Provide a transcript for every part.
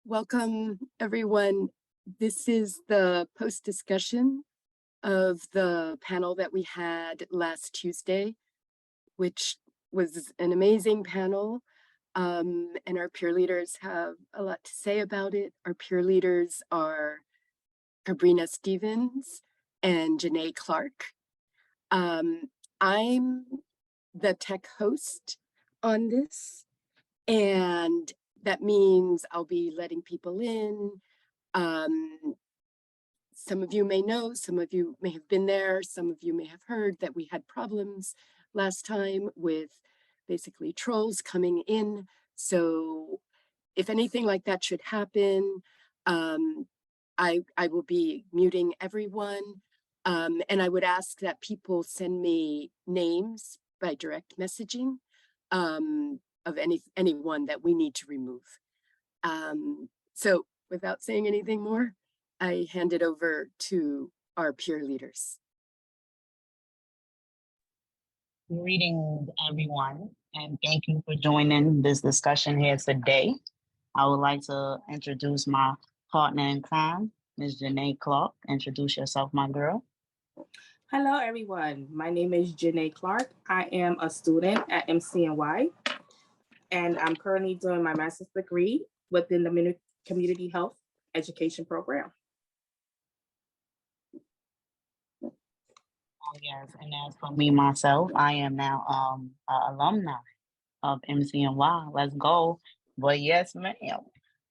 Welcome, everyone. This is the post-discussion of the panel that we had last Tuesday, which was an amazing panel. And our peer leaders have a lot to say about it. Our peer leaders are Kabrina Stevens and Janae Clark. I'm the tech host on this, and that means I'll be letting people in. Some of you may know, some of you may have been there, some of you may have heard that we had problems last time with basically trolls coming in. So if anything like that should happen, I will be muting everyone. And I would ask that people send me names by direct messaging of anyone that we need to remove. So without saying anything more, I hand it over to our peer leaders. Greetings, everyone, and thank you for joining this discussion here today. I would like to introduce my partner in crime, Ms. Janae Clark. Introduce yourself, my girl. Hello, everyone. My name is Janae Clark. I am a student at MCNY, and I'm currently doing my master's degree within the community health education program. Oh, yes, and as for me, myself, I am now an alumni of MCNY. Let's go. But yes, ma'am,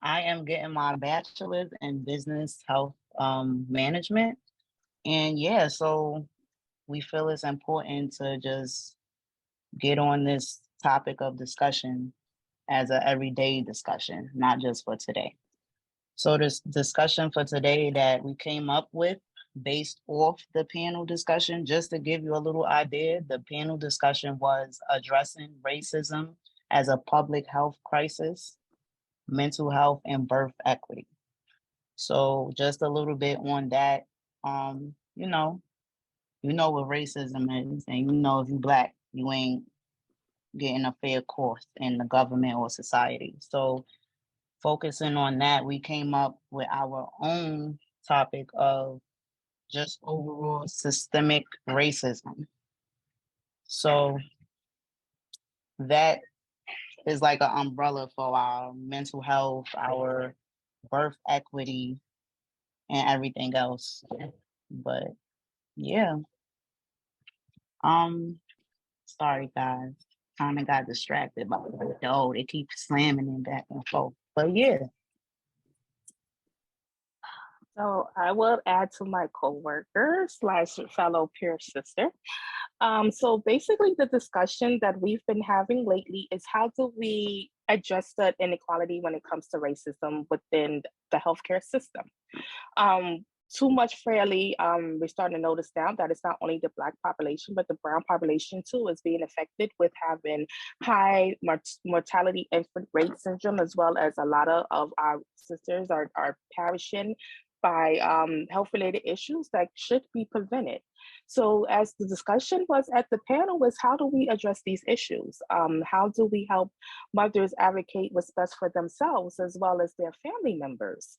I am getting my bachelor's in business health management. And yeah, so we feel it's important to just get on this topic of discussion as an everyday discussion, not just for today. So this discussion for today that we came up with based off the panel discussion, just to give you a little idea, the panel discussion was addressing racism as a public health crisis, mental health, and birth equity. So just a little bit on that, you know what racism is, and you know if you Black, you ain't getting a fair course in the government or society. So focusing on that, we came up with our own topic of just overall systemic racism. So that is like an umbrella for our mental health, our birth equity, and everything else. But yeah. Sorry guys. Kind of got distracted by the door. They keep slamming it back and forth. But yeah. So I will add to my coworker / fellow peer sister. So basically the discussion that we've been having lately is how do we address the inequality when it comes to racism within the healthcare system? Too much fairly, we're starting to notice now that it's not only the Black population, but the brown population too is being affected with having high mortality infant rate syndrome, as well as a lot of our sisters are perishing by health-related issues that should be prevented. So as the discussion was at the panel was how do we address these issues? How do we help mothers advocate what's best for themselves as well as their family members?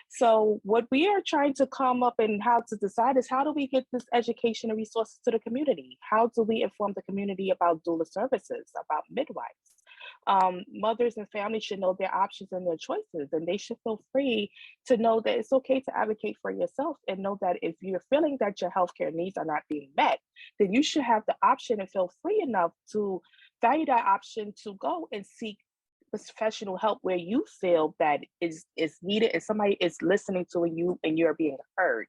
So what we are trying to come up and how to decide is how do we get this education and resources to the community? How do we inform the community about doula services, about midwives? Mothers and families should know their options and their choices, and they should feel free to know that it's okay to advocate for yourself and know that if you're feeling that your healthcare needs are not being met, then you should have the option and feel free enough to value that option to go and seek professional help where you feel that is needed and somebody is listening to you and you're being heard.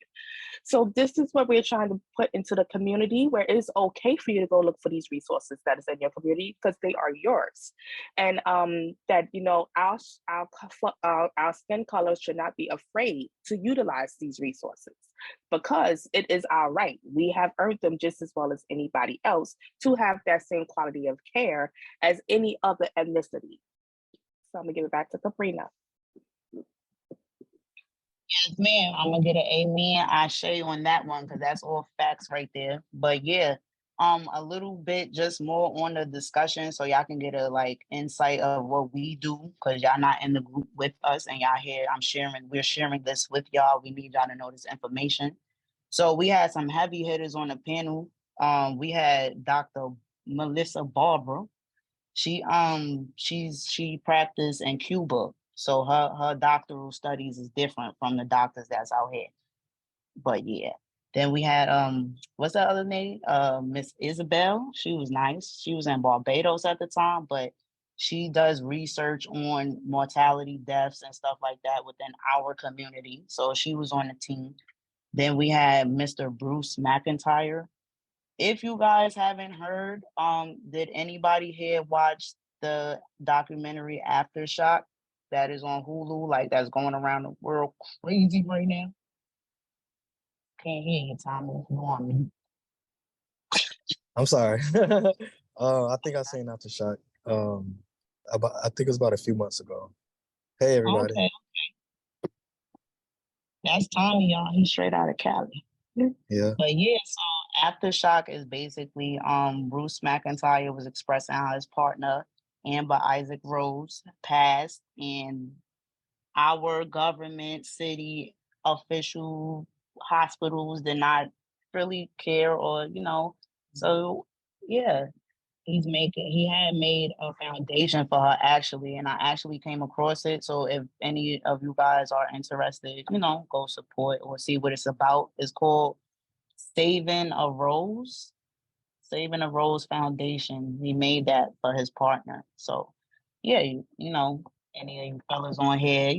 So this is what we're trying to put into the community where it is okay for you to go look for these resources that is in your community because they are yours. And that, you know, our skin colors should not be afraid to utilize these resources because it is our right. We have earned them just as well as anybody else to have that same quality of care as any other ethnicity. So I'm gonna give it back to Kabrina. Yes, ma'am. I'm gonna get an amen, ashe on that one because that's all facts right there. But yeah, a little bit just more on the discussion so y'all can get a like insight of what we do because y'all not in the group with us and y'all here. We're sharing this with y'all. We need y'all to know this information. So we had some heavy hitters on the panel. We had Dr. Melissa Barber. She practiced in Cuba. So her doctoral studies is different from the doctors that's out here. But yeah. Then we had what's that other name? Miss Isabel. She was nice. She was in Barbados at the time, but she does research on mortality, deaths, and stuff like that within our community. So she was on the team. Then we had Mr. Bruce McIntyre. If you guys haven't heard, did anybody here watch the documentary Aftershock that is on Hulu, like that's going around the world crazy right now? Can't hear you, Tommy. You on me? I'm sorry. I think I seen Aftershock. I think it was about a few months ago. Hey, everybody. Okay, that's Tommy, y'all. He's straight out of Cali. Yeah. But yeah, so Aftershock is basically Bruce McIntyre was expressing how his partner Amber Isaac Rose passed, and our government, city official, hospitals did not really care, or so yeah. He had made a foundation for her actually, and I actually came across it. So if any of you guys are interested, go support or see what it's about. It's called Saving a Rose. Saving a Rose Foundation. He made that for his partner. So yeah, any of you fellas on here,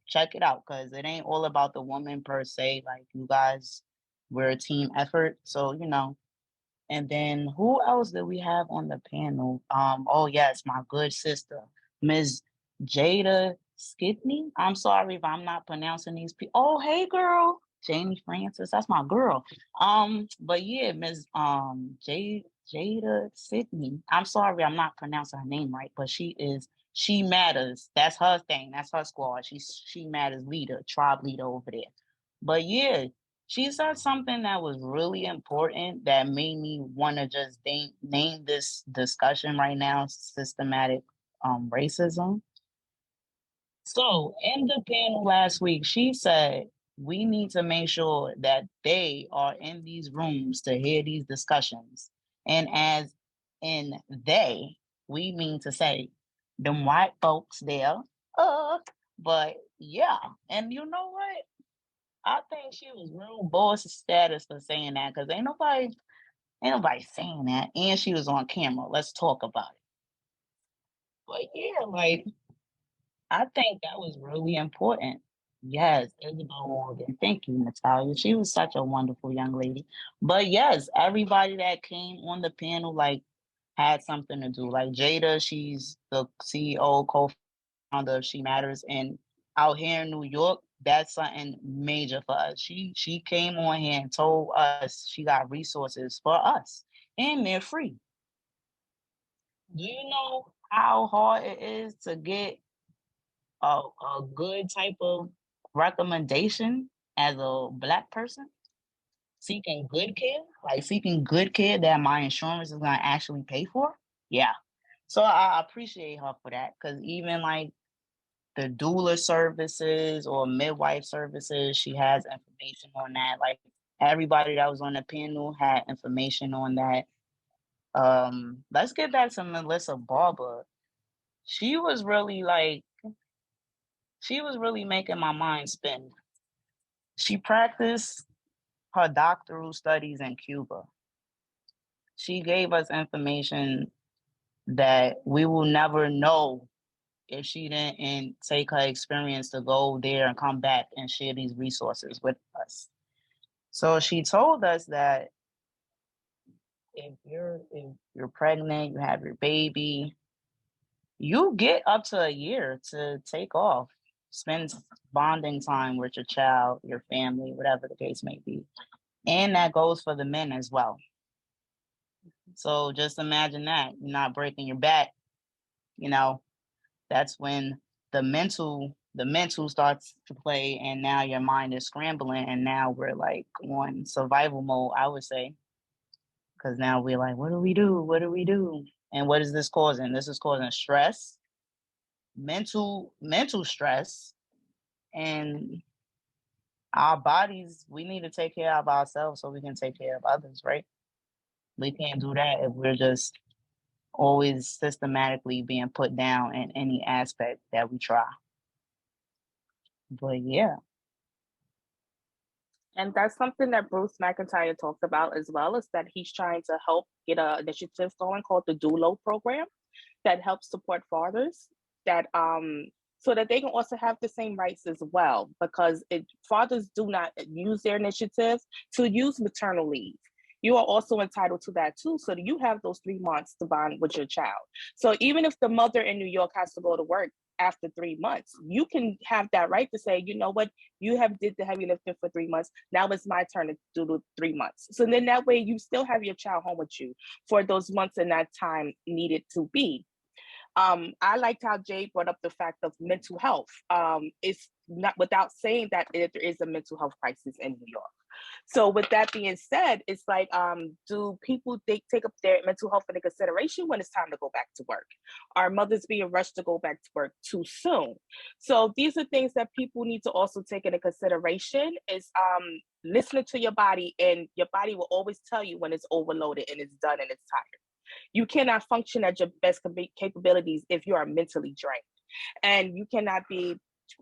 check it out because it ain't all about the woman per se. Like you guys, we're a team effort. So, and then who else did we have on the panel? Oh yes, my good sister, Ms. Jada Skidney. I'm sorry if I'm not pronouncing these people. Oh, hey girl, Janie Francis, that's my girl. But yeah, Ms. Jada Sidney. I'm sorry I'm not pronouncing her name right, but she matters. That's her thing. That's her squad. She matters leader, tribe leader over there. But yeah, she said something that was really important that made me want to just name this discussion right now systematic racism. So, in the panel last week, she said we need to make sure that they are in these rooms to hear these discussions. And as in they, we mean to say them white folks there. But yeah, and you know what? I think she was real boss status for saying that because ain't nobody saying that. And she was on camera. Let's talk about it. But yeah, like I think that was really important. Yes, Isabel Morgan. Thank you, Natalia. She was such a wonderful young lady. But yes, everybody that came on the panel like had something to do. Like Jada, she's the CEO, co-founder of She Matters, and out here in New York, that's something major for us. She came on here and told us she got resources for us, and they're free. Do you know how hard it is to get a good type of recommendation as a Black person seeking good care, like seeking good care that my insurance is gonna actually pay for? Yeah. So I appreciate her for that because even like the doula services or midwife services, she has information on that. Like everybody that was on the panel had information on that. Let's get back to Melissa Barber. She was really like she was really making my mind spin. She practiced her doctoral studies in Cuba. She gave us information that we will never know if she didn't take her experience to go there and come back and share these resources with us. So she told us that if you're pregnant, you have your baby, you get up to a year to take off, spend bonding time with your child, your family, whatever the case may be. And that goes for the men as well. So just imagine that you're not breaking your back, you know, that's when the mental starts to play and now your mind is scrambling and now we're like on survival mode, I would say. Because now we're like, what do we do? What do we do? And what is this causing? This is causing stress, mental stress, and our bodies. We need to take care of ourselves so we can take care of others, right? We can't do that if we're just always systematically being put down in any aspect that we try. But yeah. And that's something that Bruce McIntyre talked about as well, is that he's trying to help get an initiative going called the DULO program that helps support fathers that so that they can also have the same rights as well, because fathers do not use their initiative to use maternal leave. You are also entitled to that too, so that you have those 3 months to bond with your child. So even if the mother in New York has to go to work after 3 months, you can have that right to say, you know what, you have did the heavy lifting for 3 months. Now it's my turn to do the 3 months. So then that way you still have your child home with you for those months and that time needed to be. I liked how Jay brought up the fact of mental health. It's not without saying that there is a mental health crisis in New York. So with that being said, it's like, do people take up their mental health into consideration when it's time to go back to work? Are mothers being rushed to go back to work too soon? So these are things that people need to also take into consideration, is listening to your body, and your body will always tell you when it's overloaded and it's done and it's tired. You cannot function at your best capabilities if you are mentally drained. And you cannot be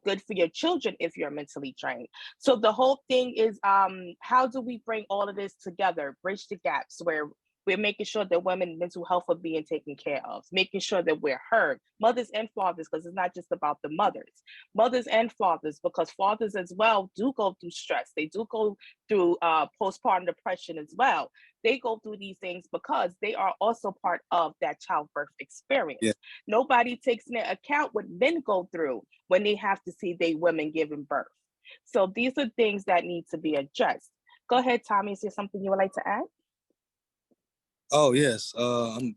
good for your children if you're mentally drained. So the whole thing is, how do we bring all of this together, bridge the gaps where we're making sure that women's mental health are being taken care of, making sure that we're heard, mothers and fathers, because it's not just about the mothers and fathers, because fathers as well do go through stress. They do go through postpartum depression as well. They go through these things because they are also part of that childbirth experience. Yeah. Nobody takes into account what men go through when they have to see their women giving birth. So these are things that need to be addressed. Go ahead, Tommy. Is there something you would like to add? Oh yes. I'm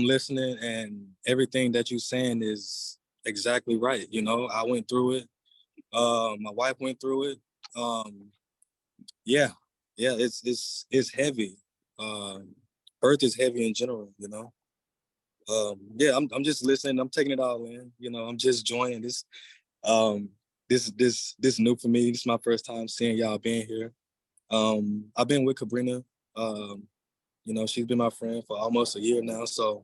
listening, and everything that you're saying is exactly right. I went through it. My wife went through it. Yeah, yeah, it's heavy. Birth is heavy in general, Yeah, I'm just listening. I'm taking it all in. I'm just joining this. This new for me. This is my first time seeing y'all being here. I've been with Kabrina. She's been my friend for almost a year now. So,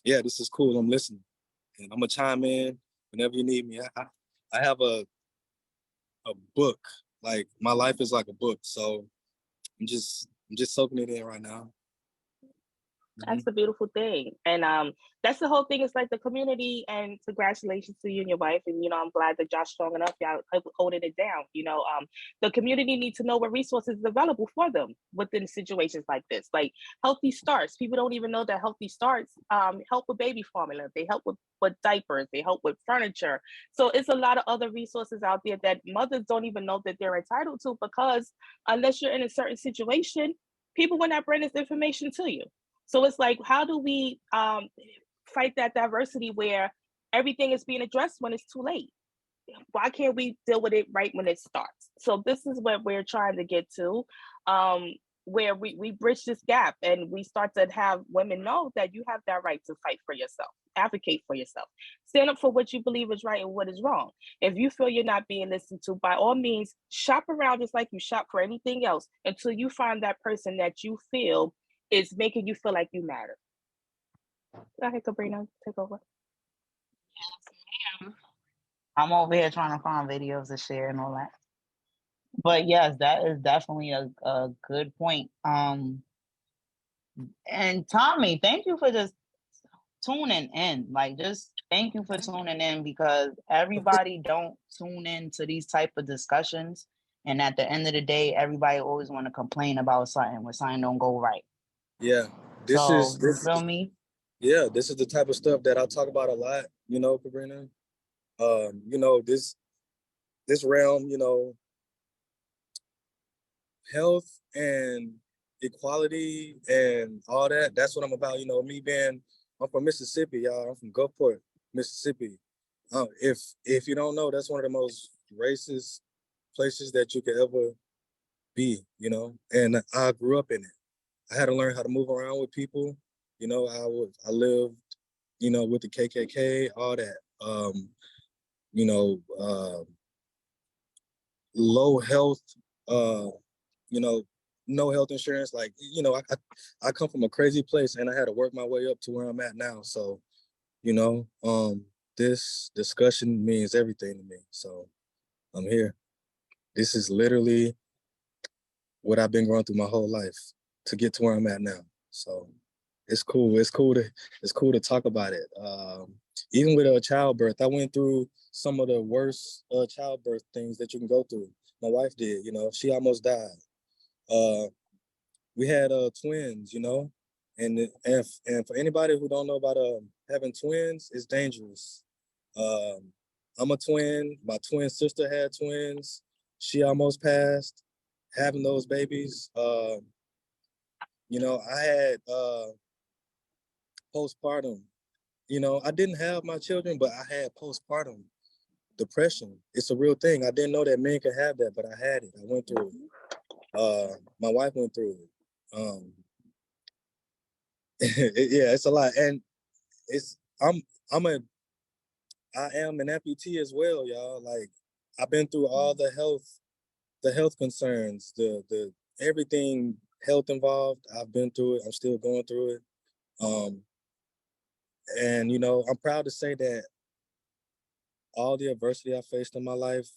yeah, this is cool. I'm listening, and I'm gonna chime in whenever you need me. I have a book. Like, my life is like a book. So I'm just soaking it in right now. That's the beautiful thing. And that's the whole thing. It's like the community, and congratulations to you and your wife. And, I'm glad that y'all strong enough, y'all holding it down. The community needs to know what resources is available for them within situations like this. Like Healthy Starts. People don't even know that Healthy Starts help with baby formula. They help with diapers. They help with furniture. So it's a lot of other resources out there that mothers don't even know that they're entitled to, because unless you're in a certain situation, people will not bring this information to you. So it's like, how do we fight that diversity where everything is being addressed when it's too late? Why can't we deal with it right when it starts? So this is what we're trying to get to, where we bridge this gap and we start to have women know that you have that right to fight for yourself, advocate for yourself, stand up for what you believe is right and what is wrong. If you feel you're not being listened to, by all means, shop around just like you shop for anything else until you find that person that you feel is making you feel like you matter. Go ahead, Kabrina, take over. Yes, ma'am. I'm over here trying to find videos to share and all that. But yes, that is definitely a good point. And Tommy, thank you for just tuning in. Like, just thank you for tuning in, because everybody don't tune in to these type of discussions. And at the end of the day, everybody always want to complain about something when something don't go right. Yeah, You feel me? Yeah, this is the type of stuff that I talk about a lot, Kabrina. This realm, health and equality and all that. That's what I'm about. I'm from Mississippi, y'all. I'm from Gulfport, Mississippi. If you don't know, that's one of the most racist places that you could ever be, you know, and I grew up in it. I had to learn how to move around with people. You know, I lived, you know, with the KKK, all that. You know, low health, uh, you know, no health insurance. Like, you know, I come from a crazy place and I had to work my way up to where I'm at now. So, you know, this discussion means everything to me. So I'm here. This is literally what I've been going through my whole life to get to where I'm at now. So it's cool. It's cool to talk about it. Even with a childbirth, I went through some of the worst childbirth things that you can go through. My wife did, you know, she almost died. We had twins, you know, and for anybody who don't know about having twins, it's dangerous. I'm a twin. My twin sister had twins. She almost passed having those babies. You know, I had postpartum. You know, I didn't have my children, but I had postpartum depression. It's a real thing. I didn't know that men could have that, but I had it. I went through it. My wife went through it. Yeah, it's a lot, and it's I'm a I am an amputee as well, y'all. Like I've been through all the health concerns, the everything health involved. I've been through it. I'm still going through it. Um, and you know, I'm proud to say that all the adversity I faced in my life,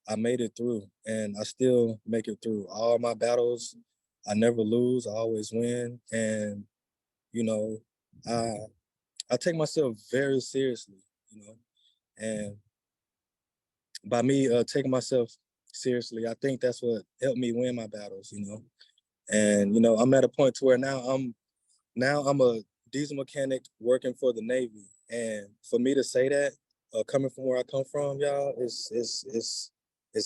I made it through, and I still make it through all my battles. I never lose. I always win, and you know, I I take myself very seriously. You know, and by me taking myself seriously, I think that's what helped me win my battles. You know, and you know, I'm at a point to where now I'm a diesel mechanic working for the Navy, and for me to say that, coming from where I come from, y'all, is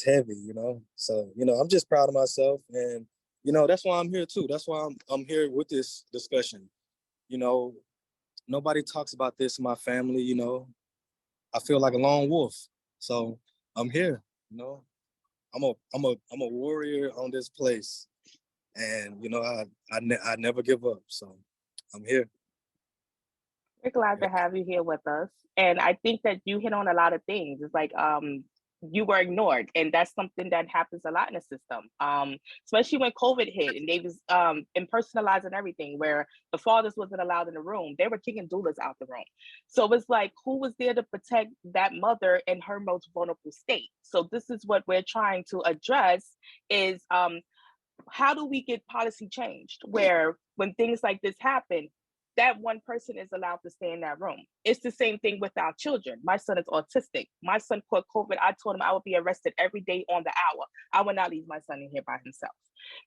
heavy, you know. So you know, I'm just proud of myself, and you know, that's why I'm here too. That's why I'm here with this discussion. You know, nobody talks about this in my family. You know, I feel like a lone wolf, so I'm here. You know, I'm a warrior on this place, and you know, I never give up. So I'm here. We're glad to have you here with us. And I think that you hit on a lot of things. It's like you were ignored. And that's something that happens a lot in the system. Especially when COVID hit and they was impersonalizing everything where the fathers wasn't allowed in the room. They were kicking doulas out the room. So it's like who was there to protect that mother in her most vulnerable state? So this is what we're trying to address is how do we get policy changed where when things like this happen, that one person is allowed to stay in that room? It's the same thing with our children. My son is autistic. My son caught COVID. I told him I would be arrested every day on the hour. I would not leave my son in here by himself.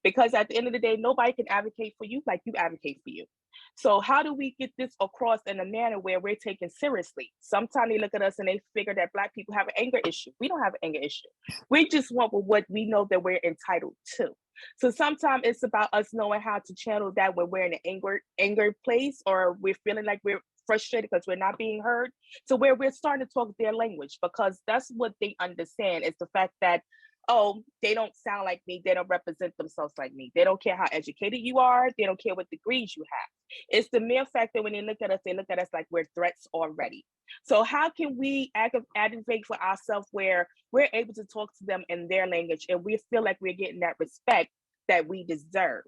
Because at the end of the day, nobody can advocate for you like you advocate for you. So how do we get this across in a manner where we're taken seriously? Sometimes they look at us and they figure that Black people have an anger issue. We don't have an anger issue. We just want what we know that we're entitled to. So sometimes it's about us knowing how to channel that when we're in an anger place or we're feeling like we're frustrated because we're not being heard, to where we're starting to talk their language, because that's what they understand is the fact that, oh, they don't sound like me, they don't represent themselves like me, they don't care how educated you are, they don't care what degrees you have. It's the mere fact that when they look at us like we're threats already. So how can we advocate for ourselves where we're able to talk to them in their language and we feel like we're getting that respect that we deserve?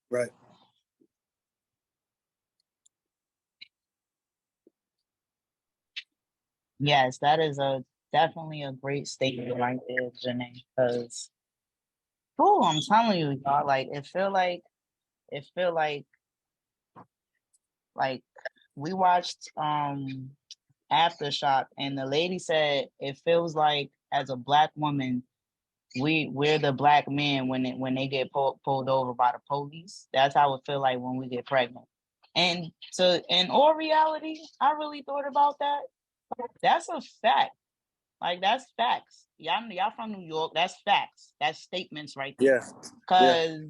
Right. Yes, that is definitely a great statement right there, Janae. Because, oh, I'm telling you, y'all, like it feel like we watched Aftershock, and the lady said it feels like as a Black woman, we're the Black men when they get pulled over by the police. That's how it feel like when we get pregnant. And so in all reality, I really thought about that. That's a fact. Like that's facts. Y'all from New York. That's facts. That's statements right there. Yeah. Yeah. Cause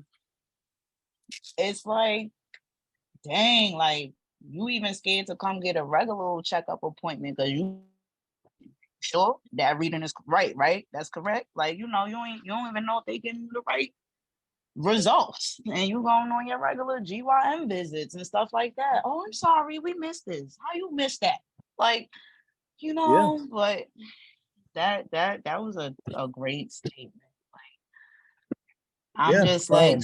it's like, dang, like you even scared to come get a regular checkup appointment because you Sure, that reading is right, right? That's correct. Like, you know, you don't even know if they getting the right results. And you going on your regular GYM visits and stuff like that. Oh, I'm sorry, we missed this. How you missed that? Like, you Yeah, know, but that was a great statement. I'm yeah. just like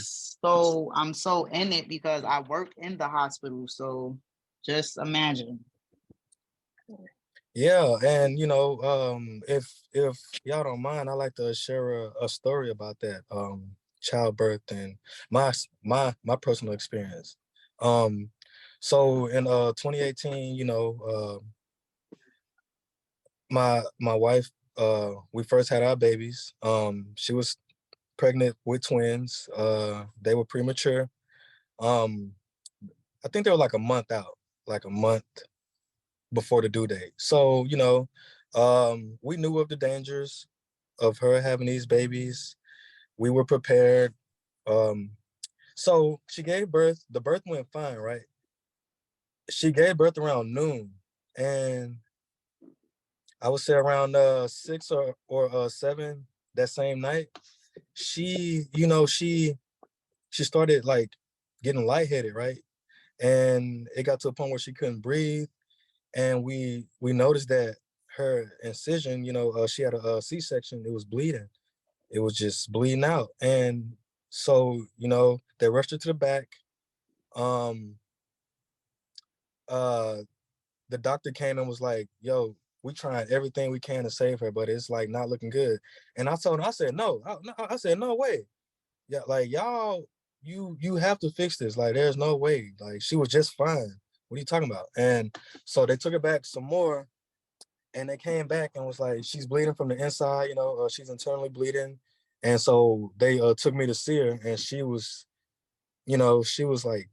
I'm so in it because I work in the hospital. So just imagine. Yeah, and you know, if y'all don't mind, I'd like to share a story about that childbirth and my personal experience. Um, so in 2018, you know, my wife, we first had our babies. She was pregnant with twins. They were premature. Um, I think they were like a month out, like a month before the due date. So, you know, we knew of the dangers of her having these babies. We were prepared. Um, so she gave birth. The birth went fine, right? She gave birth around noon, and I would say around 6 or 7 that same night. You know, she started like getting lightheaded, right? And it got to a point where she couldn't breathe, and we noticed that her incision, you know, she had a C-section. It was bleeding. It was just bleeding out, and so you know they rushed her to the back. Um, uh, the doctor came and was like, "Yo, we trying everything we can to save her, but it's like not looking good." And I told him, I said, "No, I said no way. Yeah, like y'all, you have to fix this. Like, there's no way. Like, she was just fine. What are you talking about?" And so they took her back some more, and they came back and was like, "She's bleeding from the inside. You know, she's internally bleeding." And so they took me to see her, and she was, you know, she was like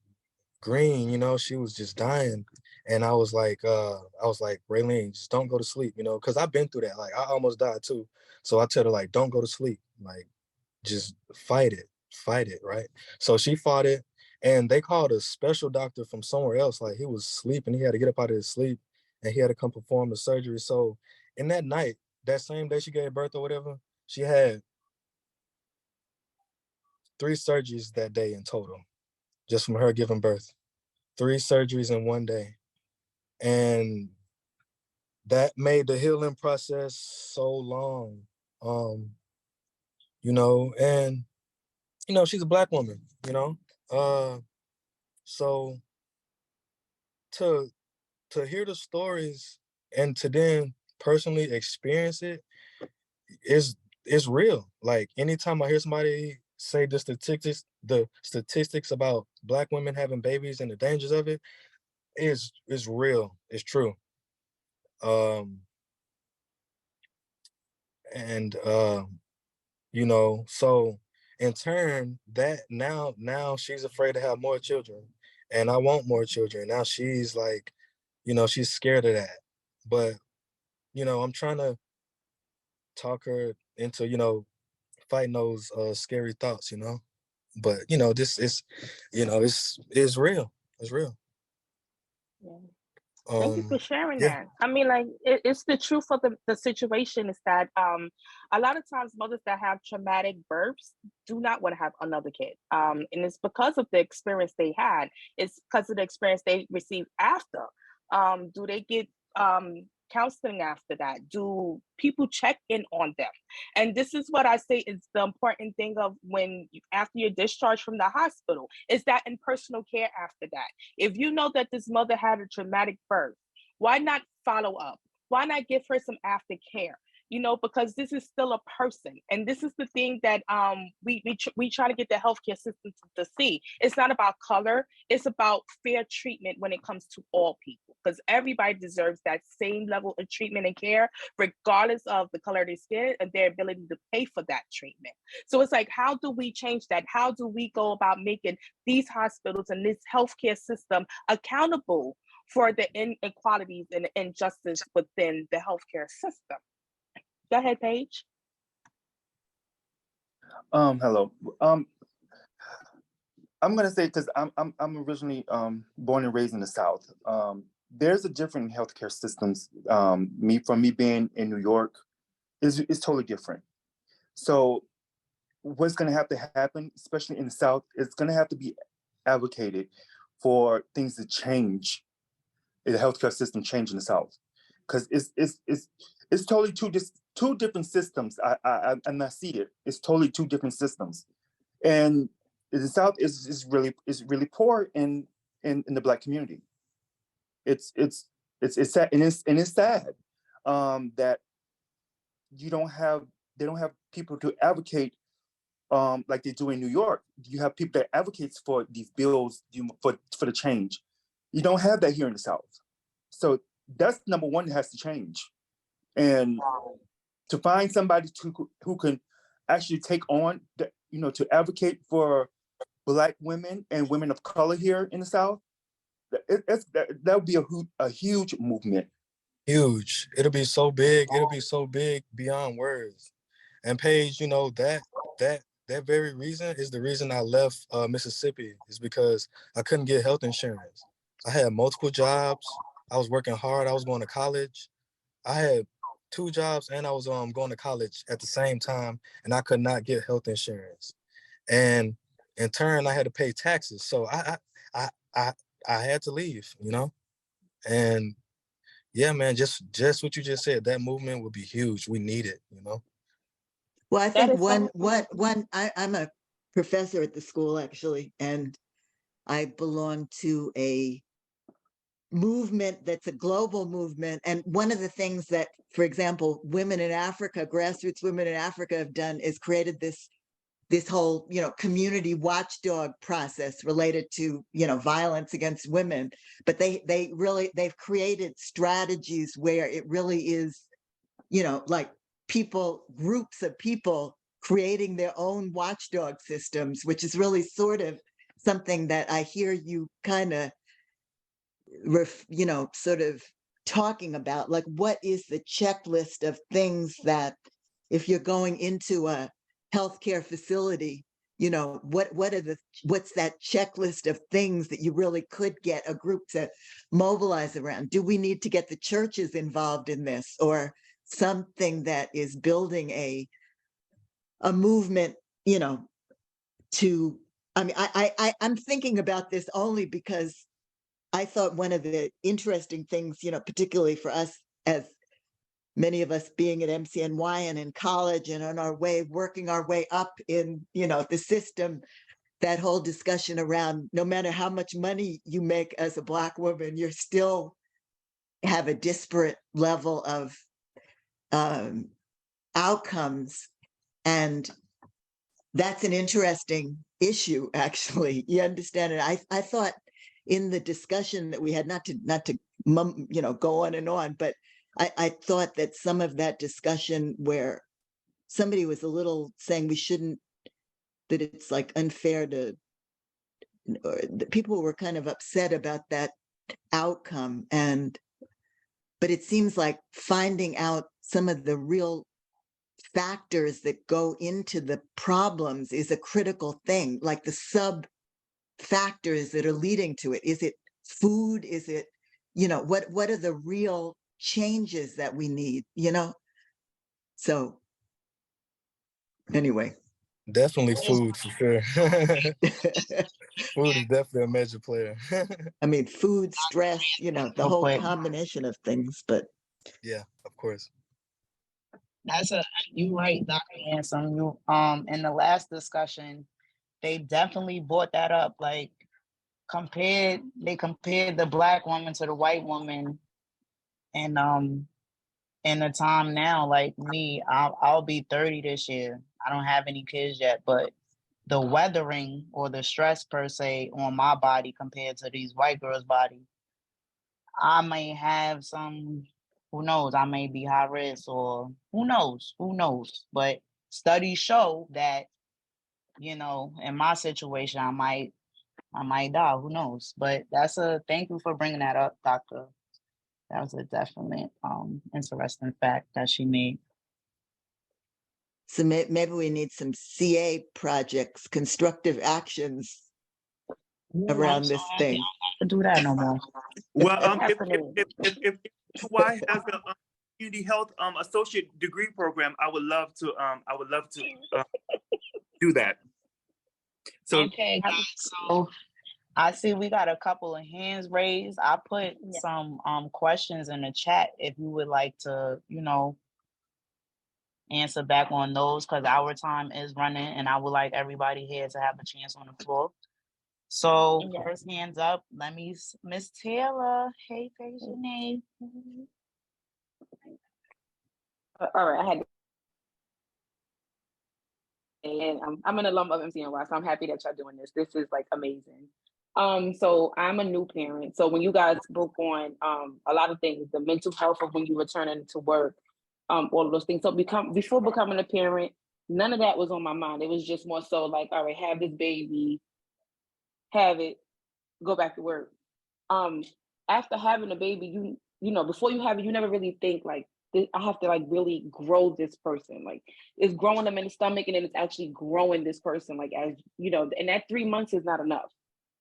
green. You know, she was just dying. And I was like, Raylene, just don't go to sleep. You know, because I've been through that. Like, I almost died too. So I tell her like, don't go to sleep. Like, just fight it, right? So she fought it, and they called a special doctor from somewhere else. Like, he was sleeping, he had to get up out of his sleep, and he had to come perform the surgery. So in that night, that same day she gave birth or whatever, she had 3 surgeries that day in total, just from her giving birth. 3 surgeries in one day, and that made the healing process so long. Um, you know, and you know, she's a Black woman, you know. So to hear the stories and to then personally experience it is real. Like, anytime I hear somebody say the statistics about Black women having babies and the dangers of it is real. It's true. Um, and you know, so in turn, that now she's afraid to have more children, and I want more children. Now she's like, you know, she's scared of that. But you know, I'm trying to talk her into, you know, fighting those scary thoughts, you know. But you know, this is, you know, it's real. It's real. Yeah. Thank you for Um, sharing yeah, that. I mean, like it's the truth of the situation is that a lot of times mothers that have traumatic births do not want to have another kid. And it's because of the experience they had. It's because of the experience they received after. Do they get counseling after that? Do people check in on them? And this is what I say is the important thing of after you're discharged from the hospital, is that in personal care after that. If you know that this mother had a traumatic birth, why not follow up? Why not give her some aftercare? You know, because this is still a person, and this is the thing that we try to get the healthcare system to see. It's not about color; it's about fair treatment when it comes to all people, because everybody deserves that same level of treatment and care, regardless of the color of their skin and their ability to pay for that treatment. So it's like, how do we change that? How do we go about making these hospitals and this healthcare system accountable for the inequalities and injustice within the healthcare system? Go ahead, Paige. Hello. I'm gonna say, because I'm originally born and raised in the South. there's a different healthcare systems. Me being in New York is totally different. So what's going to have to happen, especially in the South, it's going to have to be advocated for things to change, the healthcare system change in the South, because it's totally two different systems. I see it. It's totally two different systems, and the South is really poor in the Black community. It's sad, and it's sad that they don't have people to advocate like they do in New York. You have people that advocates for these bills for the change. You don't have that here in the South. So that's number one that has to change. And to find somebody who can actually take on, to advocate for Black women and women of color here in the South, that would be a huge movement. Huge. It'll be so big. It'll be so big beyond words. And Paige, that very reason is the reason I left Mississippi, is because I couldn't get health insurance. I had multiple jobs. I was working hard. I was going to college. I had 2 jobs and I was going to college at the same time, and I could not get health insurance. And in turn, I had to pay taxes. So I had to leave, And yeah, man, just what you just said, that movement would be huge. We need it, Well, I That think is so I'm a professor at the school, actually, and I belong to a movement that's a global movement. And one of the things that, for example, women in Africa, grassroots women in Africa have done is created this whole, community watchdog process related to, violence against women. But they've created strategies where it really is, like groups of people creating their own watchdog systems, which is really sort of something that I hear you kind of, sort of talking about. Like, what is the checklist of things that, if you're going into a healthcare facility, what's that checklist of things that you really could get a group to mobilize around? Do we need to get the churches involved in this, or something that is building a movement, to, I mean, I'm thinking about this only because I thought one of the interesting things, particularly for us, as many of us being at MCNY and in college and on our way, working our way up in, the system, that whole discussion around no matter how much money you make as a Black woman, you're still have a disparate level of outcomes. And that's an interesting issue, actually. You understand it? I thought in the discussion that we had, not to go on, but I thought that some of that discussion where somebody was a little saying that it's like unfair to, or the people were kind of upset about that outcome. But it seems like finding out some of the real factors that go into the problems is a critical thing, like the sub factors that are leading to it. Is it food? Is it, what are the real changes that we need, So anyway. Definitely food, for sure. Food is definitely a major player. I mean, food, stress, the Real whole quick. combination of things, but Yeah, of course. You right, Dr. Hanson. You in the last discussion, they definitely brought that up. Like, they compared the Black woman to the white woman, and in the time now, like me, I'll be 30 this year. I don't have any kids yet, but the weathering or the stress per se on my body compared to these white girls' body, I may have some, who knows, I may be high risk, or who knows. But studies show that, in my situation, I might die, who knows. But thank you for bringing that up, Doctor. That was a definite interesting fact that she made. So maybe we need some CA projects, constructive actions around this thing. to do that no more. Well, Definitely. if BMHI has a community health associate degree program, I would love to do that. So Okay, guys. So I see we got a couple of hands raised. I put Yeah. some questions in the chat if you would like to, answer back on those, because our time is running and I would like everybody here to have a chance on the floor. So Yeah. first hands up, Miss Taylor. Hey, say your name. All right, I had, and I'm an alum of MCNY, so I'm happy that y'all doing this. This is like amazing. So I'm a new parent. So when you guys spoke on a lot of things, the mental health of when you returning to work, all of those things. So before becoming a parent, none of that was on my mind. It was just more so like, all right, have this baby, have it, go back to work. After having a baby, you know, before you have it, you never really think like, I have to like really grow this person. Like it's growing them in the stomach, and then it's actually growing this person. Like, as you know, and that 3 months is not enough.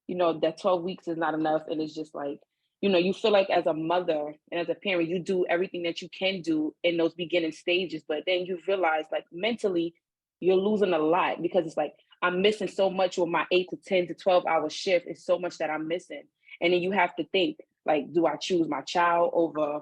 You know, that 12 weeks is not enough. And it's just like, you know, you feel like as a mother and as a parent, you do everything that you can do in those beginning stages, but then you realize like mentally you're losing a lot, because it's like, I'm missing so much with my 8 to 10 to 12 hour shift. It's so much that I'm missing. And then you have to think like, do I choose my child over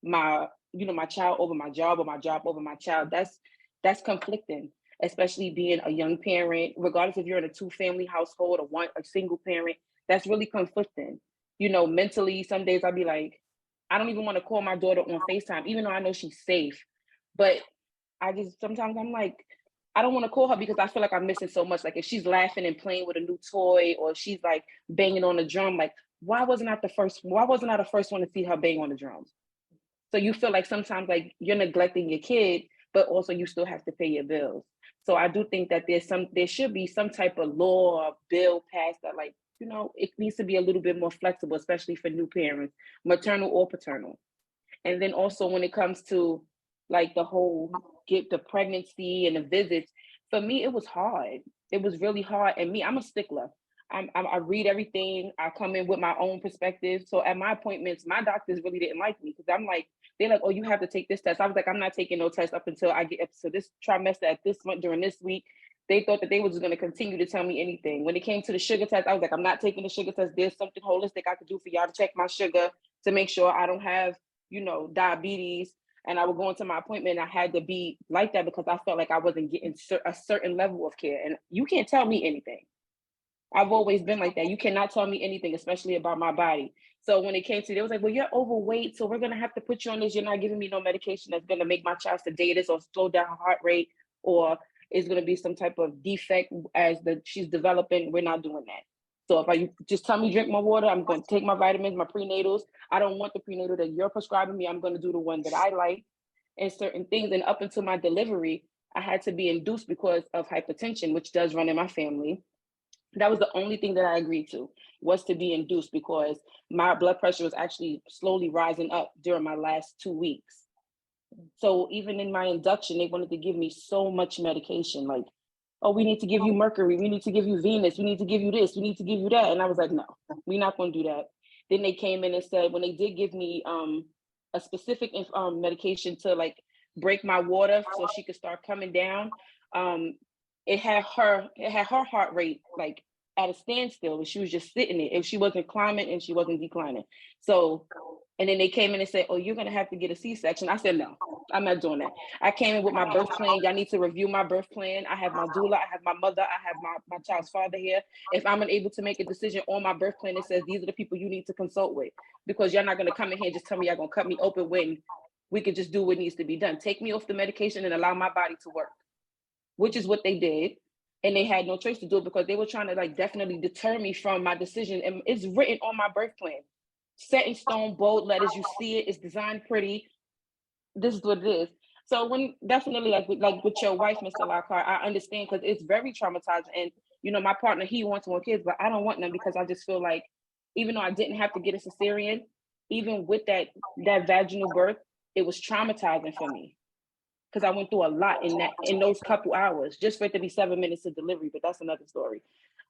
my, you know, my child over my job, or my job over my child? That's conflicting, especially being a young parent, regardless if you're in a 2-family household or a single parent. That's really conflicting. You know, mentally, some days I'll be like, I don't even want to call my daughter on FaceTime, even though I know she's safe. But sometimes I'm like, I don't want to call her because I feel like I'm missing so much. Like if she's laughing and playing with a new toy, or she's like banging on the drum, like, why wasn't I the first one to see her bang on the drums? So you feel like sometimes like you're neglecting your kid, but also you still have to pay your bills. So I do think that there should be some type of law or bill passed that, like, you know, it needs to be a little bit more flexible, especially for new parents, maternal or paternal. And then also when it comes to like the whole get the pregnancy and the visits, for me, it was hard. It was really hard. And me, I'm a stickler. I read everything. I come in with my own perspective. So at my appointments, my doctors really didn't like me, because I'm like, they're like, oh, you have to take this test. I was like, I'm not taking no test up until I get up to this trimester at this month during this week. They thought that they were just going to continue to tell me anything. When it came to the sugar test, I was like, I'm not taking the sugar test. There's something holistic I could do for y'all to check my sugar to make sure I don't have, you know, diabetes. And I would go into my appointment, and I had to be like that because I felt like I wasn't getting a certain level of care. And you can't tell me anything. I've always been like that. You cannot tell me anything, especially about my body. So when it came to, they was like, well, you're overweight, so we're going to have to put you on this. You're not giving me no medication that's going to make my child sedated or slow down her heart rate, or is going to be some type of defect as she's developing. We're not doing that. So if you just tell me drink my water, I'm going to take my vitamins, my prenatals. I don't want the prenatal that you're prescribing me. I'm going to do the one that I like and certain things. And up until my delivery, I had to be induced because of hypertension, which does run in my family. That was the only thing that I agreed to, was to be induced, because my blood pressure was actually slowly rising up during my last 2 weeks. So even in my induction, they wanted to give me so much medication, like, oh, we need to give you mercury, we need to give you Venus, we need to give you this, we need to give you that. And I was like, no, we're not going to do that. Then they came in and said, when they did give me a specific medication to like break my water so she could start coming down, it had her heart rate like at a standstill, and she was just sitting there, and she wasn't climbing and she wasn't declining. So, and then they came in and said, oh, you're going to have to get a C-section. I said, no, I'm not doing that. I came in with my birth plan. Y'all need to review my birth plan. I have my doula, I have my mother, I have my child's father here. If I'm unable to make a decision on my birth plan, it says these are the people you need to consult with, because you're not going to come in here and just tell me you're going to cut me open when we could just do what needs to be done. Take me off the medication and allow my body to work, which is what they did. And they had no choice to do it, because they were trying to like definitely deter me from my decision. And it's written on my birth plan, set in stone, bold letters. You see it, it's designed pretty. This is what it is. So when definitely like with your wife, Mr. Lockhart, I understand, because it's very traumatizing. And you know, my partner, he wants more kids, but I don't want them, because I just feel like, even though I didn't have to get a cesarean, even with that vaginal birth, it was traumatizing for me, because I went through a lot in those couple hours, just for it to be 7 minutes of delivery. But that's another story.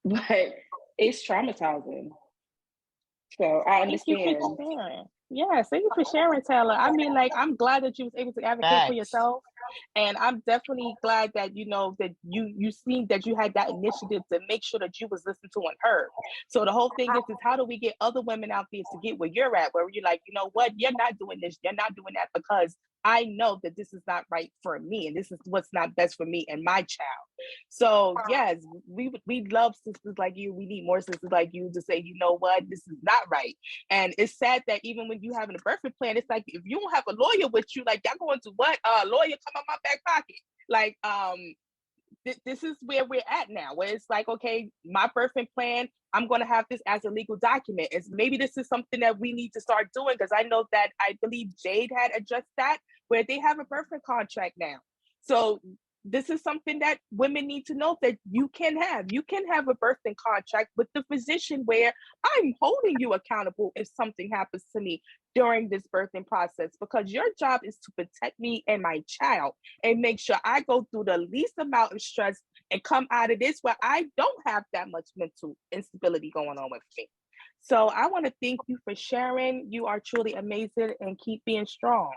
But it's traumatizing. So I Thank you for understand. sharing. Yes, thank you for sharing, Taylor. I mean, like, I'm glad that you was able to advocate for Facts. yourself, and I'm definitely glad that you know that you seen that you had that initiative to make sure that you was listened to and heard. So the whole thing is how do we get other women out there to get where you're at, where you're like, you know what, you're not doing this, you're not doing that because I know that this is not right for me, and this is what's not best for me and my child. So yes, we love sisters like you. We need more sisters like you to say, you know what, this is not right. And it's sad that even when you having a birthing plan, it's like if you don't have a lawyer with you, like y'all going to what? Lawyer come out my back pocket. Like this is where we're at now, where it's like, okay, my birthing plan, I'm going to have this as a legal document. It's maybe this is something that we need to start doing because I know that I believe Jade had addressed that, where they have a birthing contract now. So this is something that women need to know that you can have. You can have a birthing contract with the physician where I'm holding you accountable if something happens to me during this birthing process, because your job is to protect me and my child and make sure I go through the least amount of stress and come out of this where I don't have that much mental instability going on with me. So I want to thank you for sharing. You are truly amazing and keep being strong.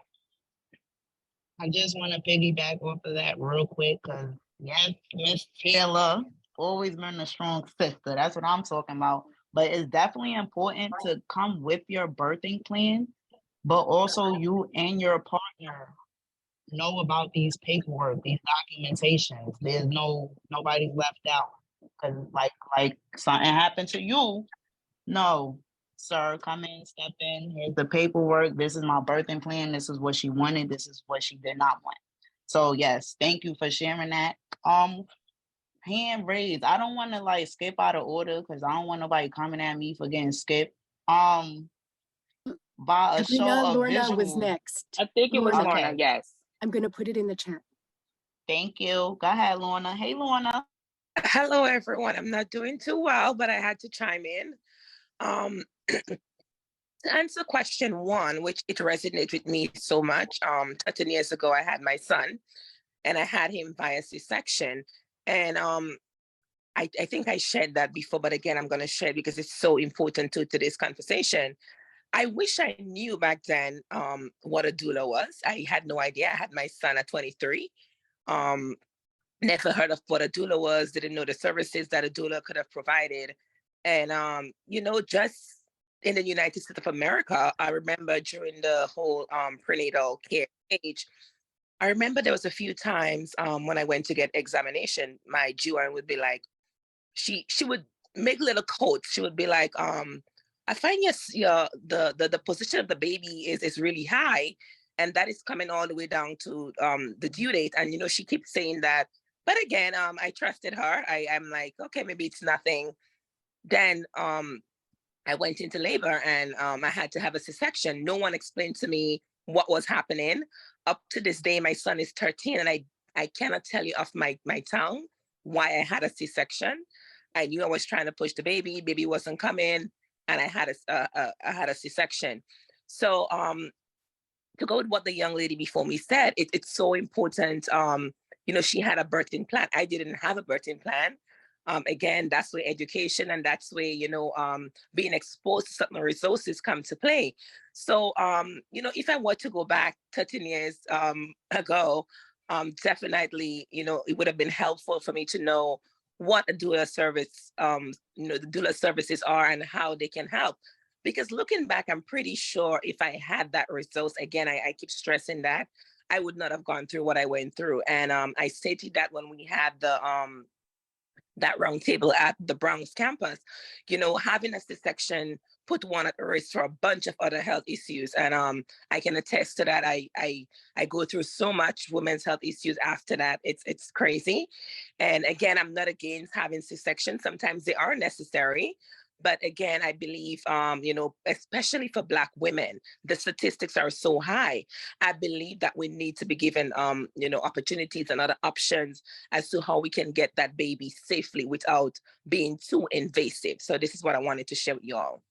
I just want to piggyback off of that real quick because, yes, Miss Taylor, always been a strong sister. That's what I'm talking about. But it's definitely important to come with your birthing plan, but also you and your partner know about these paperwork, these documentations. There's nobody's left out. Because like something happened to you, no, sir, come in, step in. Here's the paperwork. This is my birthing plan. This is what she wanted. This is what she did not want. So yes, thank you for sharing that. Hand raised. I don't want to like skip out of order because I don't want nobody coming at me for getting skipped. By a show Kabrina, of Lorna was visual. next. I think it was Lorna. Lorna, Okay. yes. I'm going to put it in the chat. Thank you. Go ahead, Lorna. Hey, Lorna. Hello, everyone. I'm not doing too well, but I had to chime in. To answer question one, which it resonated with me so much. 13 years ago, I had my son, and I had him via C-section. And I think I shared that before, but again, I'm going to share it because it's so important to today's conversation. I wish I knew back then what a doula was. I had no idea. I had my son at 23. Never heard of what a doula was, didn't know the services that a doula could have provided. And, just in the United States of America, I remember during the whole prenatal care age, I remember there was a few times when I went to get examination, my GYN would be like, she would make little quotes. She would be like, I find the position of the baby is really high, and that is coming all the way down to the due date. And she keeps saying that. But again, I trusted her. I'm like, okay, maybe it's nothing. Then I went into labor and I had to have a C-section. No one explained to me what was happening. Up to this day, my son is 13, and I cannot tell you off my tongue why I had a C-section. I knew I was trying to push the baby wasn't coming, and I had a C-section. So to go with what the young lady before me said, it's so important. She had a birthing plan. I didn't have a birthing plan. Again, that's where education and that's where, being exposed to certain resources come to play. So, if I were to go back 13 years ago, definitely, it would have been helpful for me to know what a doula service, the doula services are and how they can help. Because looking back, I'm pretty sure if I had that resource, again, I keep stressing that, I would not have gone through what I went through. And I stated that when we had that round table at the Bronx campus, having a C-section put one at risk for a bunch of other health issues. And I can attest to that. I go through so much women's health issues after that. It's crazy. And again, I'm not against having C-sections. Sometimes they are necessary. But again, I believe, especially for Black women, the statistics are so high. I believe that we need to be given, opportunities and other options as to how we can get that baby safely without being too invasive. So this is what I wanted to share with you all.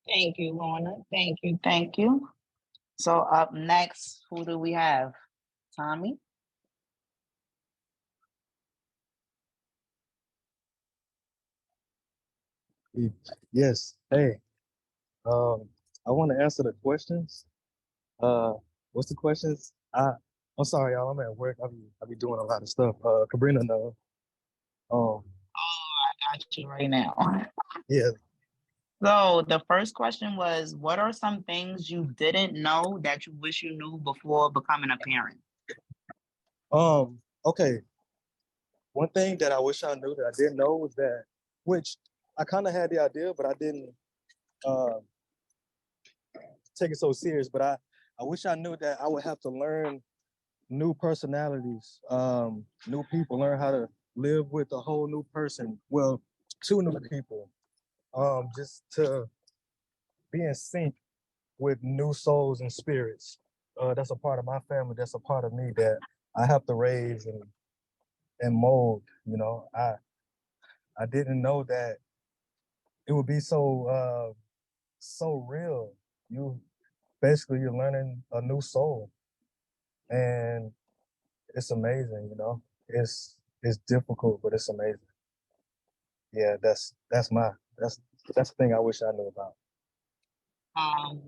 Thank you, Lorna. Thank you. Thank you. So up next, who do we have? Tommy? Yes. Hey, I want to answer the questions. What's the questions? I'm sorry, y'all. I'm at work. I be doing a lot of stuff. Kabrina, no. Um, I got you right now. yeah. So the first question was, what are some things you didn't know that you wish you knew before becoming a parent? Okay. One thing that I wish I knew that I didn't know was that, which I kind of had the idea, but I didn't uh, take it so serious. But I wish I knew that I would have to learn new personalities, new people, learn how to live with a whole new person. Well, two new people, just to be in sync with new souls and spirits. That's a part of my family. That's a part of me that I have to raise and mold. You know, I didn't know that it would be so real. You're learning a new soul, and it's amazing. You know, it's difficult, but it's amazing. Yeah, that's that's the thing I wish I knew about. Um,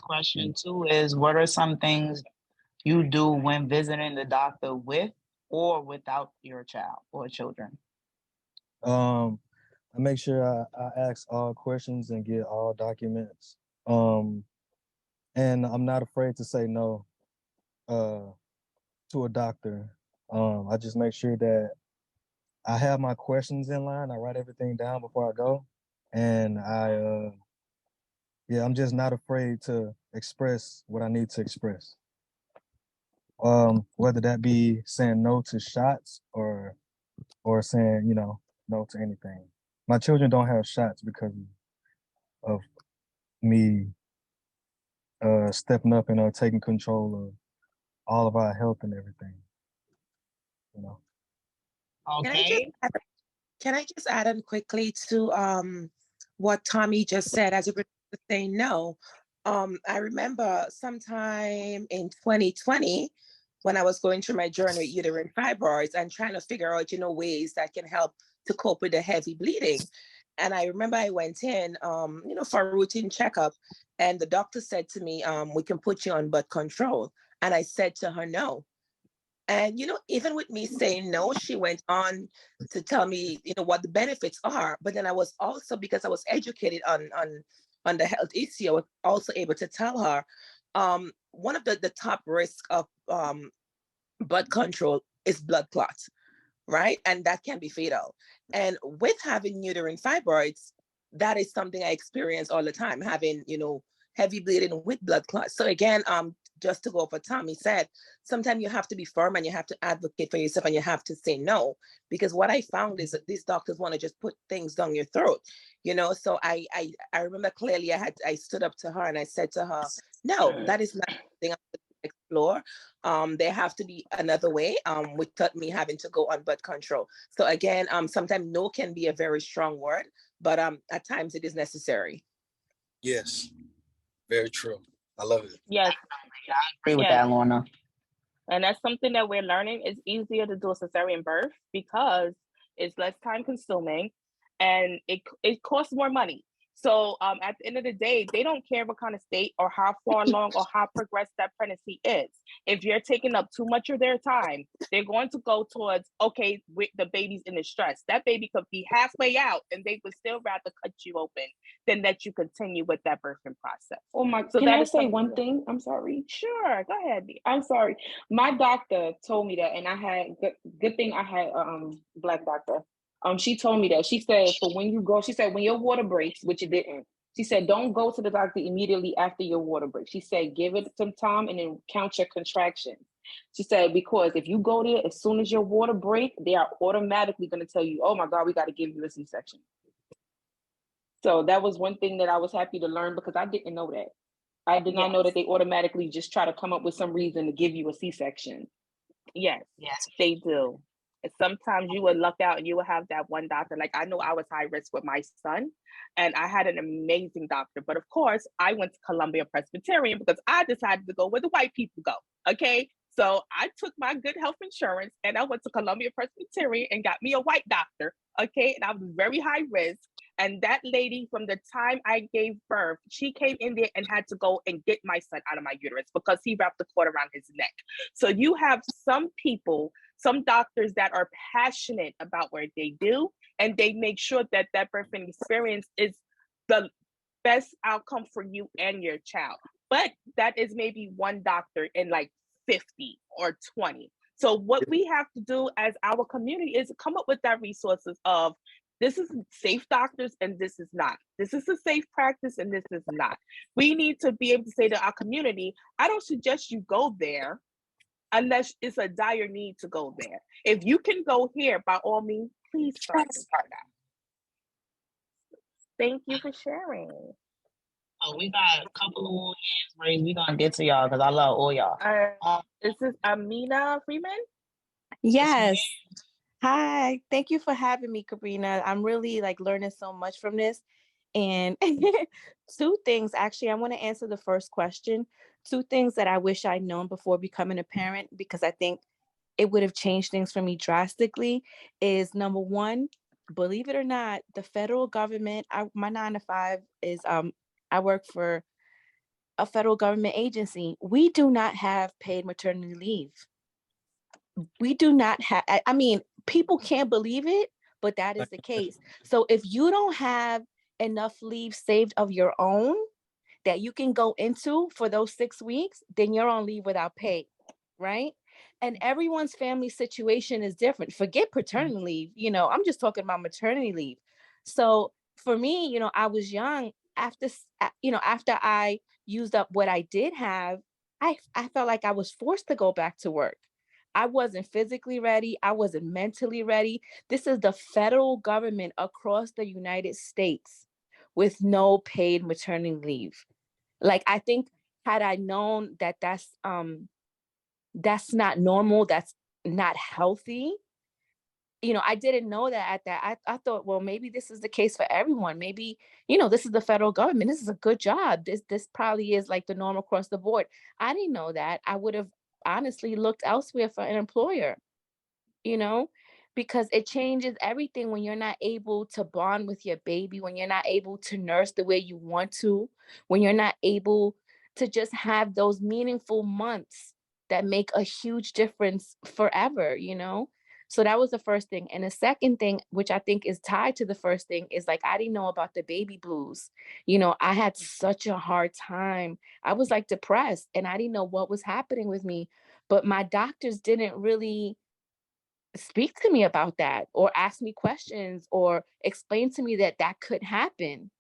Question two is, what are some things you do when visiting the doctor with or without your child or children? I make sure I ask all questions and get all documents. Um, and I'm not afraid to say no uh, to a doctor. I just make sure that I have my questions in line. I write everything down before I go, and I'm just not afraid to express what I need to express. Whether that be saying no to shots or saying no to anything. My children don't have shots because of me stepping up and taking control of all of our health and everything. You know. Can I just Okay. add, can I just add on quickly to what Tommy just said as it relates to saying no? I remember sometime in 2020 when I was going through my journey with uterine fibroids and trying to figure out, ways that can help to cope with the heavy bleeding. And I remember I went in, for a routine checkup, and the doctor said to me, "We can put you on birth control." And I said to her, "No." And even with me saying no, she went on to tell me, what the benefits are. But then I was also, because I was educated on the health issue, I was also able to tell her one of the top risks of blood control is blood clots, right? And that can be fatal. And with having uterine fibroids, that is something I experience all the time, having, heavy bleeding with blood clots. So again, just to go off what Tommy said, sometimes you have to be firm and you have to advocate for yourself and you have to say no. Because what I found is that these doctors want to just put things down your throat, So I remember clearly I stood up to her and I said to her, no, that is not something I'm going to explore. There have to be another way, without me having to go on birth control. So again, sometimes no can be a very strong word, but at times it is necessary. Yes, very true. I love it. Yes, I agree with yes. that, Lorna. And that's something that we're learning. It's easier to do a cesarean birth because it's less time consuming and it costs more money. So at the end of the day, they don't care what kind of state or how far along or how progressed that pregnancy is. If you're taking up too much of their time, they're going to go towards, okay, with the baby's in distress. That baby could be halfway out and they would still rather cut you open than that you continue with that birthing process. Oh my, So can that I is say something. one thing? I'm sorry. Sure, go ahead. I'm sorry. My doctor told me that, and I had good thing I had black doctor. She told me that. She said for when you go, she said when your water breaks, which it didn't. She said don't go to the doctor immediately after your water break. She said give it some time and then count your contractions. She said because if you go there as soon as your water break, they are automatically going to tell you, oh my God, we got to give you a C-section. So that was one thing that I was happy to learn because I didn't know that. I did not know that they automatically just try to come up with some reason to give you a C-section. Yes, Yes. they do. And sometimes you would luck out and you would have that one doctor. Like I know I was high risk with my son and I had an amazing doctor. But of course, I went to Columbia Presbyterian because I decided to go where the white people go. Okay. So I took my good health insurance and I went to Columbia Presbyterian and got me a white doctor. Okay. And I was very high risk. And that lady, from the time I gave birth, she came in there and had to go and get my son out of my uterus because he wrapped the cord around his neck. So you have some people, some doctors that are passionate about what they do, and they make sure that that birthing experience is the best outcome for you and your child. But that is maybe one doctor in like 50 or 20. So what we have to do as our community is come up with that resources of, this is safe doctors and this is not. This is a safe practice and this is not. We need to be able to say to our community, I don't suggest you go there unless it's a dire need to go there. If you can go here, by all means, please start that. Thank you for sharing. Oh, we got a couple of more hands raised. We're gonna get to y'all because I love all y'all. This is Amina Freeman. Yes. Hi. Thank you for having me, Kabrina. I'm really like learning so much from this. And two things, actually, I want to answer the first question. Two things that I wish I'd known before becoming a parent, because I think it would have changed things for me drastically, is number one, believe it or not, the federal government, my 9 to 5 is, I work for a federal government agency. We do not have paid maternity leave. We do not have, I mean, people can't believe it, but that is the case. So if you don't have enough leave saved of your own that you can go into for those 6 weeks, then you're on leave without pay, right? And everyone's family situation is different. Forget paternity leave, you know, I'm just talking about maternity leave. So for me, you know, I was young after, you know, after I used up what I did have, I felt like I was forced to go back to work. I wasn't physically ready. I wasn't mentally ready. This is the federal government across the United States with no paid maternity leave. Like, I think had I known that that's not normal, that's not healthy, you know, I didn't know that at that. I thought, well, maybe this is the case for everyone. Maybe, you know, this is the federal government. This is a good job. This probably is like the norm across the board. I didn't know that. I would have honestly looked elsewhere for an employer, you know, because it changes everything when you're not able to bond with your baby, when you're not able to nurse the way you want to, when you're not able to just have those meaningful months that make a huge difference forever, you know? So that was the first thing. And the second thing, which I think is tied to the first thing, is like, I didn't know about the baby blues. You know, I had such a hard time. I was like depressed and I didn't know what was happening with me, but my doctors didn't really speak to me about that or ask me questions or explain to me that that could happen.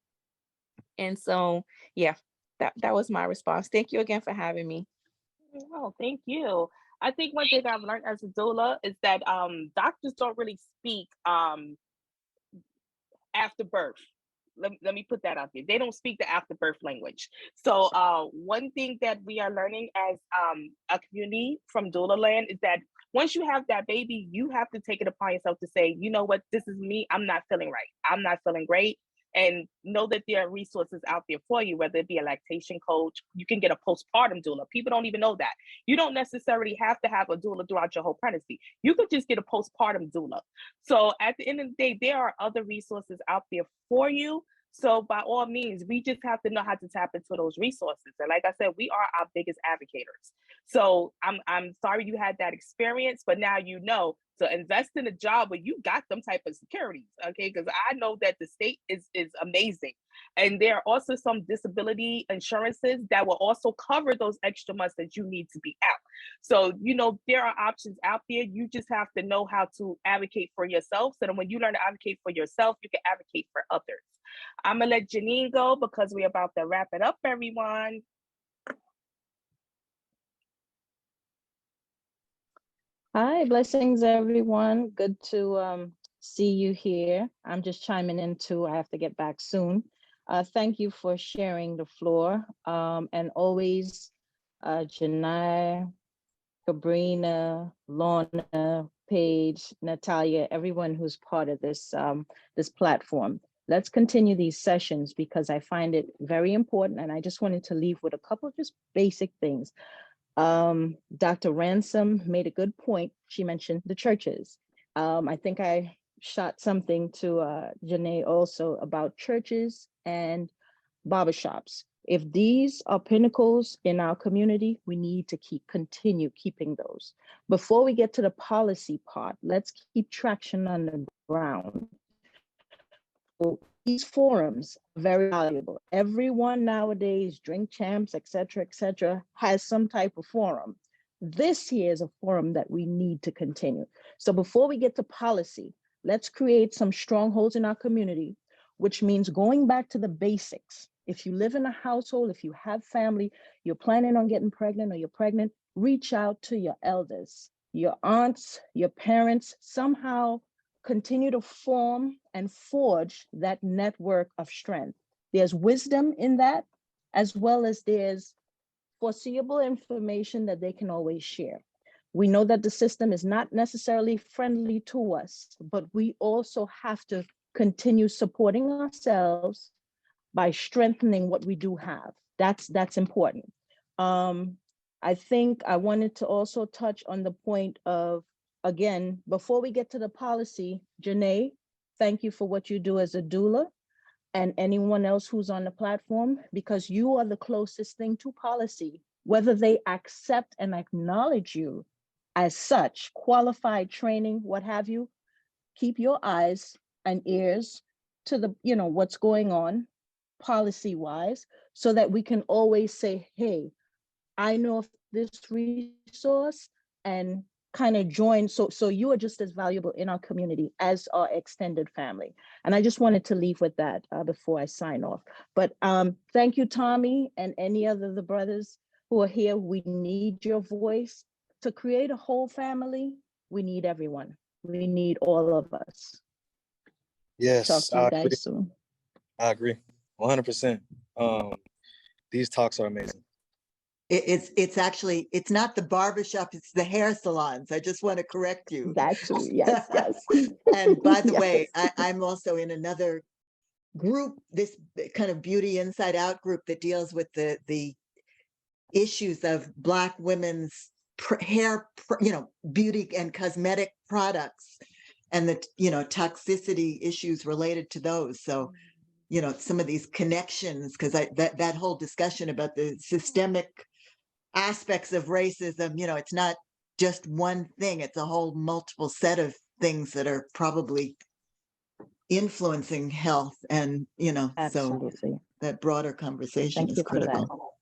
And so, yeah, that was my response. Thank you again for having me. Oh, thank you. I think one thing I've learned as a doula is that doctors don't really speak after birth. Let me put that out there. They don't speak the after birth language. So one thing that we are learning as a community from doula land is that once you have that baby, you have to take it upon yourself to say, you know what, this is me. I'm not feeling right. I'm not feeling great. And know that there are resources out there for you, whether it be a lactation coach. You can get a postpartum doula. People don't even know that. You don't necessarily have to have a doula throughout your whole pregnancy. You could just get a postpartum doula. So at the end of the day, there are other resources out there for you. So by all means, we just have to know how to tap into those resources. And like I said, we are our biggest advocates. So I'm sorry you had that experience, but now you know to invest in a job where you got them type of securities, okay? Because I know that the state is amazing. And there are also some disability insurances that will also cover those extra months that you need to be out. So, you know, there are options out there. You just have to know how to advocate for yourself. So that when you learn to advocate for yourself, you can advocate for others. I'm gonna let Janine go because we're about to wrap it up, everyone. Hi, blessings, everyone. Good to see you here. I'm just chiming in too. I have to get back soon. Thank you for sharing the floor. And always, Jania, Kabrina, Lorna, Paige, Natalia, everyone who's part of this, this platform. Let's continue these sessions because I find it very important. And I just wanted to leave with a couple of just basic things. Dr. Ransom made a good point. She mentioned the churches. I think I shot something to Janae also about churches and barbershops. If these are pinnacles in our community, we need to continue keeping those. Before we get to the policy part, let's keep traction on the ground. So these forums are very valuable. Everyone nowadays, Drink Champs, et cetera, has some type of forum. This here is a forum that we need to continue. So before we get to policy, let's create some strongholds in our community, which means going back to the basics. If you live in a household, if you have family, you're planning on getting pregnant or you're pregnant, reach out to your elders, your aunts, your parents, somehow continue to form and forge that network of strength. There's wisdom in that, as well as there's foreseeable information that they can always share. We know that the system is not necessarily friendly to us, but we also have to continue supporting ourselves by strengthening what we do have. That's important. I think I wanted to also touch on the point of, again, before we get to the policy, Janae, thank you for what you do as a doula and anyone else who's on the platform, because you are the closest thing to policy, whether they accept and acknowledge you as such, qualified training, what have you. Keep your eyes and ears to the, what's going on policy-wise, so that we can always say, hey, I know of this resource, and kind of join. So you are just as valuable in our community as our extended family. And I just wanted to leave with that before I sign off. But thank you, Tommy, and any other the brothers who are here. We need your voice to create a whole family. We need everyone. We need all of us. Yes, Talk to you guys soon. I agree, 100%. These talks are amazing. It's actually, it's not the barbershop, it's the hair salons. I just want to correct you. That too, yes. And by the Yes. way, I'm also in another group, this kind of beauty inside out group that deals with the issues of Black women's hair, beauty and cosmetic products, and the, toxicity issues related to those. So, some of these connections, because that whole discussion about the systemic aspects of racism, it's not just one thing, it's a whole multiple set of things that are probably influencing health, and Absolutely. so that broader conversation Thank is you for that. critical.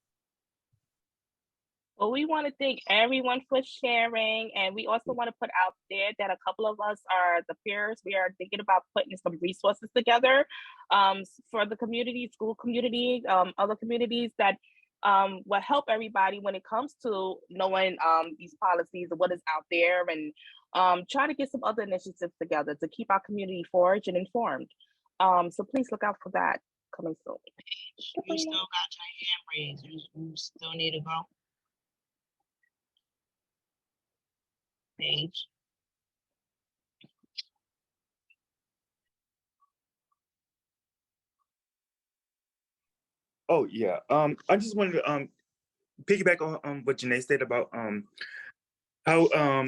Well, we want to thank everyone for sharing. And we also want to put out there that a couple of us are the peers. We are thinking about putting some resources together for the community, school community, other communities that will help everybody when it comes to knowing these policies and what is out there, and try to get some other initiatives together to keep our community foraged and informed. So please look out for that coming soon. You still got your hand raised. You still need to go. Page. Oh yeah. I just wanted to piggyback on what Janae said about how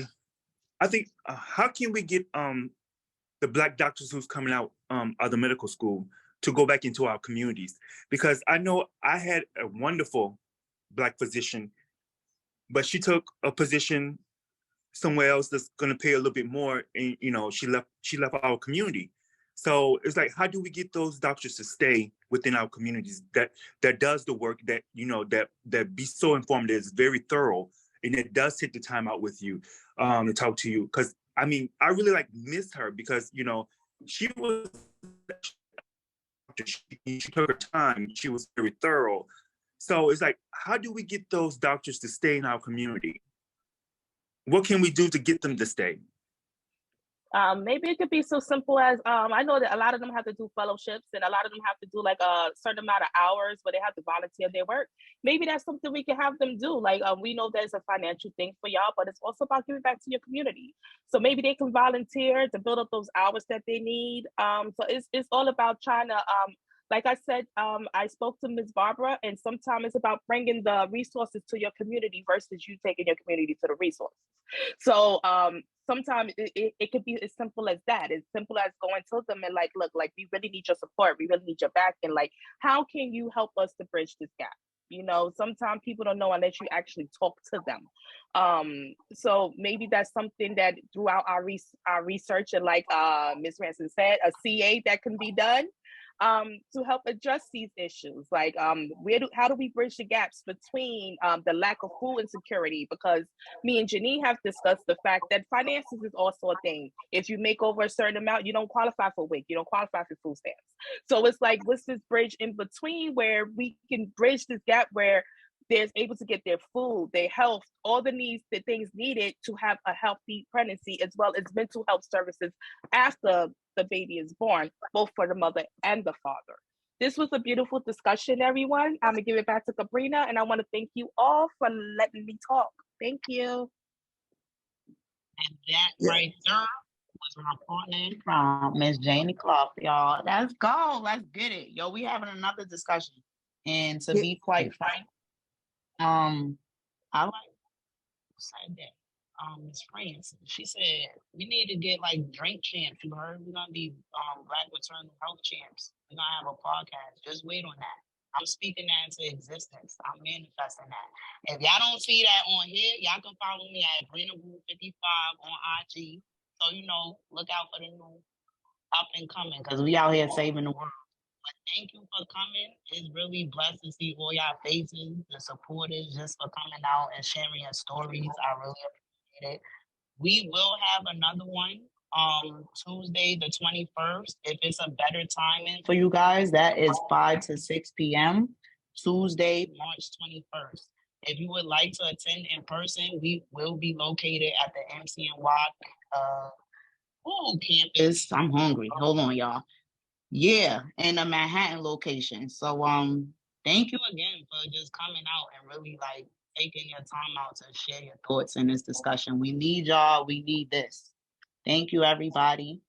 I think how can we get the Black doctors who's coming out of the medical school to go back into our communities? Because I know I had a wonderful Black physician, but she took a position somewhere else that's going to pay a little bit more, and she left our community. So it's like, how do we get those doctors to stay within our communities that does the work, that that be so informed, that is very thorough, and it does take the time out with you to talk to you? Because I mean, I really miss her, because she was she took her time, she was very thorough. So it's like, how do we get those doctors to stay in our community? What can we do to get them to stay? Maybe it could be so simple as I know that a lot of them have to do fellowships, and a lot of them have to do like a certain amount of hours where they have to volunteer their work. Maybe that's something we can have them do. Like we know there's a financial thing for y'all, but it's also about giving back to your community. So maybe they can volunteer to build up those hours that they need. So it's all about trying to like I said, I spoke to Ms. Barbara, and sometimes it's about bringing the resources to your community versus you taking your community to the resources. So sometimes it could be as simple as that. As simple as going to them and like, look, like, we really need your support. We really need your back. And like, how can you help us to bridge this gap? You know, sometimes people don't know unless you actually talk to them. So maybe that's something that throughout our research, and like Ms. Ransom said, a CA that can be done to help address these issues. Like, how do we bridge the gaps between the lack of food insecurity? Because me and Jania have discussed the fact that finances is also a thing. If you make over a certain amount, you don't qualify for WIC, you don't qualify for food stamps. So it's like, what's this bridge in between where we can bridge this gap where they're able to get their food, their health, all the things needed to have a healthy pregnancy, as well as mental health services after the baby is born, both for the mother and the father. This was a beautiful discussion, everyone. I'm gonna give it back to Kabrina, and I want to thank you all for letting me talk. Thank you. And that right there was my partner in crime, Miss Janie Clough, y'all. Let's go. Let's get it. Yo, we having another discussion. And to be quite frank, I like said that. Miss Francis, she said we need to get like drink champs. You heard? We're gonna be Black Maternal Health Champs. We're gonna have a podcast. Just wait on that. I'm speaking that into existence. I'm manifesting that. If y'all don't see that on here, y'all can follow me at Greenwood55 on IG. So you know, look out for the new up and coming, because we out here saving the world. But thank you for coming. It's really blessed to see all y'all faces, the supporters, just for coming out and sharing your stories. I really appreciate it. We will have another one Tuesday the 21st. If it's a better timing for you guys, that is 5 to 6 p.m. Tuesday, March 21st. If you would like to attend in person, we will be located at the MCNY campus. I'm hungry. Hold on, y'all. Yeah, in the Manhattan location. So thank you again for just coming out and really like taking your time out to share your thoughts in this discussion. We need y'all. We need this. Thank you, everybody.